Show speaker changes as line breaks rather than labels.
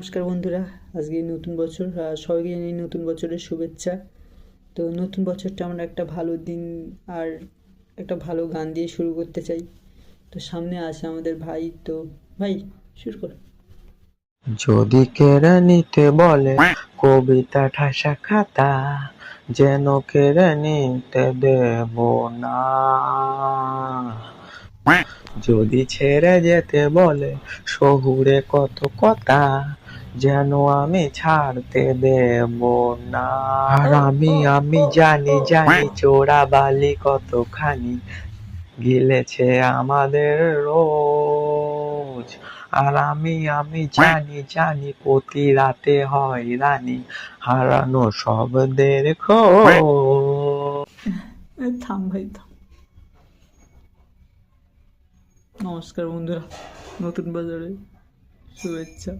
নমস্কার বন্ধুরা, আজকে নতুন বছর, সবাইকে জানাই নতুন বছরের শুভেচ্ছা। তো নতুন বছরটা আমরা একটা ভালো দিন আর একটা ভালো গান দিয়ে শুরু করতে চাই। তো সামনে আছে আমাদের ভাই, তো ভাই শুরু কর।
যদি কেড়ে নিতে বলে কবিতা ঠাসা খাতা, যেন কেড়ে নিতে দেব না। যদি ছেড়ে যেতে বলে শহুরে কত কথা, যেন আমি ছাড়তে দেব না। আর
ও
আমি
ও
আমি
ও
জানি
ও
জানি চোরা বালি কতখানি গিলেছে আমাদের রোজ। আর আমি জানি জানি প্রতি রাতে হয় রানী, হারানো শব্দের খোঁজ।
থাম ভাই থাম। নমস্কার বন্ধুরা, নতুন বছরের শুভেচ্ছা।